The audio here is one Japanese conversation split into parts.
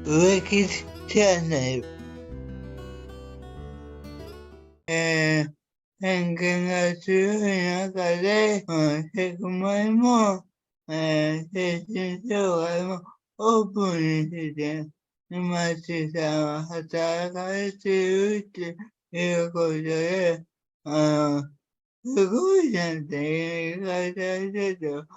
植木チャンネル、偏見が強い中で、セクマイも、精神障害もオープンにして、今地さんは働かれているっていうことで、すごいじゃんって言い方してた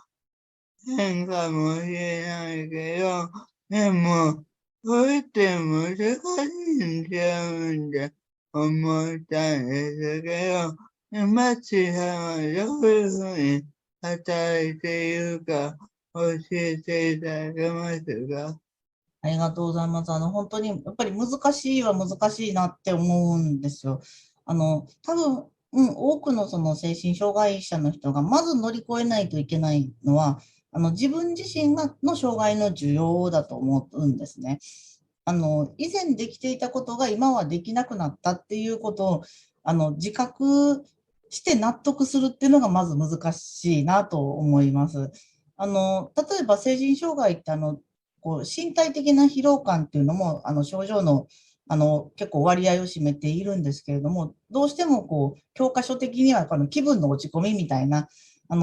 変かもしれないけど、でも、それって難しいんちゃうんって思ったんですけど、マッチさんはどういうふうに働いているか教えていただけますか？ありがとうございます。本当に、やっぱり難しいは難しいなって思うんですよ。多分、多くのその精神障害者の人がまず乗り越えないといけないのは、自分自身の障害の需要だと思うんですね。以前できていたことが今はできなくなったっていうことを、自覚して納得するっていうのがまず難しいなと思います。例えば成人障害ってこう身体的な疲労感っていうのも症状の結構割合を占めているんですけれども、どうしてもこう教科書的にはこの気分の落ち込みみたいな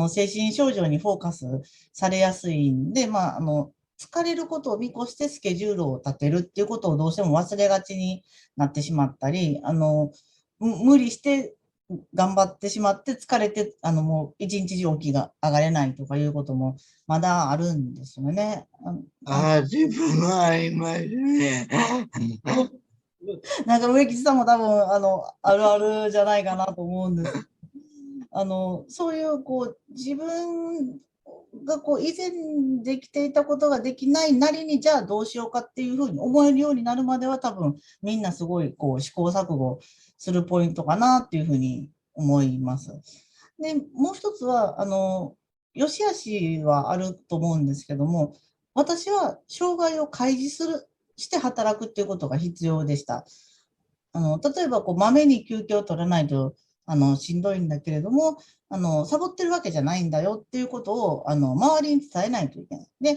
精神症状にフォーカスされやすいんで、疲れることを見越してスケジュールを立てるっていうことをどうしても忘れがちになってしまったり、無理して頑張ってしまって疲れて、もう一日中起きが上がれないとかいうこともまだあるんですよね。自分はありますね。なんか植木さんも多分、あるあるじゃないかなと思うんです。そういう、こう、自分がこう、以前できていたことができないなりに、じゃあどうしようかっていうふうに思えるようになるまでは、多分、みんなすごい、こう、試行錯誤するポイントかなっていうふうに思います。で、もう一つは、良し悪しはあると思うんですけども、私は障害を開示して働くっていうことが必要でした。例えば、こう、まめに休憩を取らないと、しんどいんだけれども、サボってるわけじゃないんだよっていうことを、周りに伝えないといけない。で、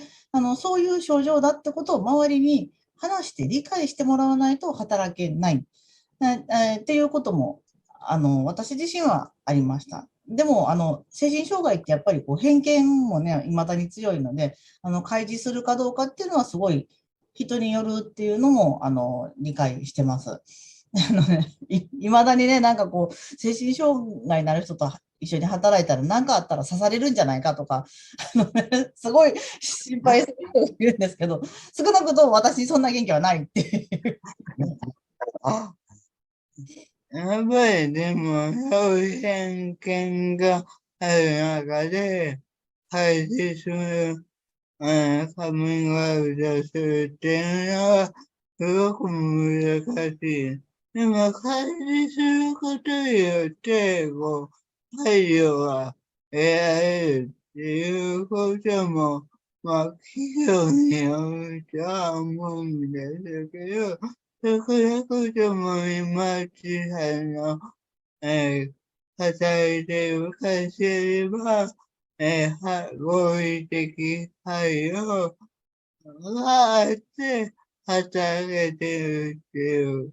そういう症状だってことを周りに話して理解してもらわないと働けない。っていうことも、私自身はありました。でも、精神障害ってやっぱりこう偏見もね、未だに強いので、開示するかどうかっていうのはすごい人によるっていうのも、理解してます。いまだにね、なんかこう、精神障害になる人と一緒に働いたら何かあったら刺されるんじゃないかとか、すごい心配する人がいるんですけど、少なくとも私にそんな元気はないっていう。やっぱりでも、そういう偏見がある中で、排除する、カミングアウトするっていうのは、すごく難しい。でも、開示することによって、こう、配慮が得られるっていうことも、企業によるとは思うんですけど、少なくとも今、小さな、えー、働いている会社では、合理的配慮があって、働けてるっていう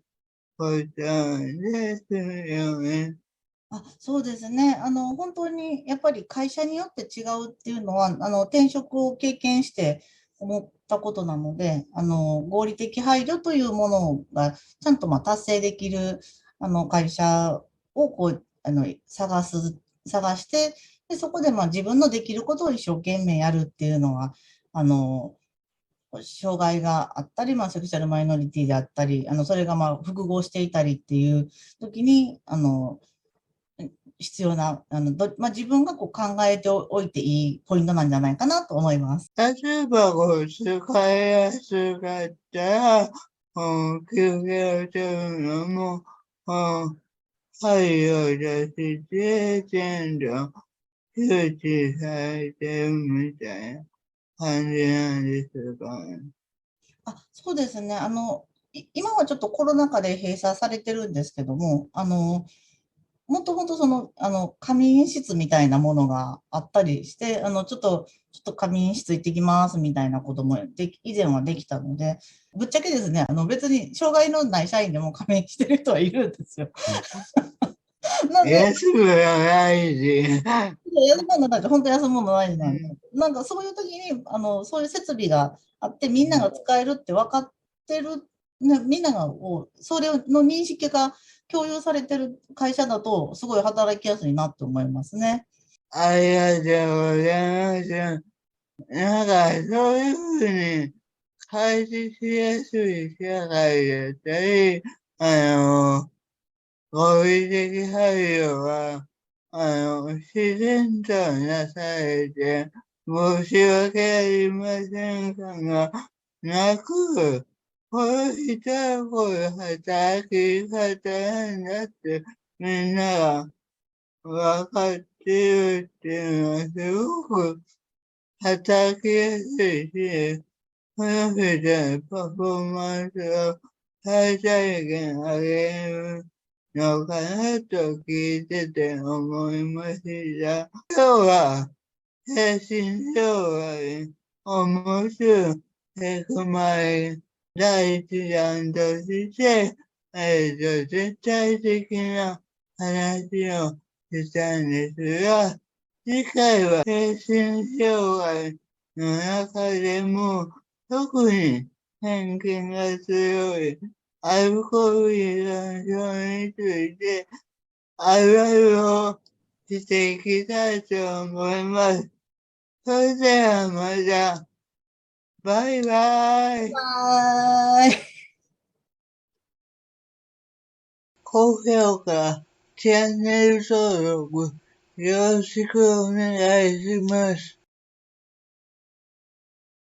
ことなんですよね。そうですね。本当にやっぱり会社によって違うっていうのは、転職を経験して思ったことなので、合理的配慮というものがちゃんと達成できる、会社をこう、探して、で、そこで自分のできることを一生懸命やるっていうのは、あの、障害があったり、セクシャルマイノリティであったり、それが複合していたりっていう時に、必要な、自分がこう考えておいていいポイントなんじゃないかなと思います。例えば、こう、使いやすかったら、休憩を取るのも、配慮だし、全然周知されてるみたいな感じなんですかね。そうですね。今はちょっとコロナ禍で閉鎖されてるんですけども、もともとその、仮眠室みたいなものがあったりして、ちょっと仮眠室行ってきますみたいなことも以前はできたので、ぶっちゃけですね、別に障害のない社員でも仮眠してる人はいるんですよ。なんで、休むがないし。休むの大事、本当休むの大事なんで、うん。なんかそういう時に、そういう設備があって、みんなが使えるって分かってる、ね、みんながそれの認識が共有されてる会社だと、すごい働きやすいなって思いますね。ありがとうございます。なんか、そういうふうに開示しやすい社会だったり、合理的配慮が、自然となされて、申し訳ありません感がなく、この人はこういう働き方なんだって、みんなが分かってるっていうのはすごく働きやすいし、この人のパフォーマンスを最大限上げるのかなと聞いてて思いました。今日は精神障害、面白いテクマイ第一弾として、絶対的な話をしたんですが、次回は精神障害の中でも特に偏見が強いアルコール依存症についてあるあるをしていきたいと思います。それではまた、バイバイ。はーい。高評価、チャンネル登録、よろしくお願いします。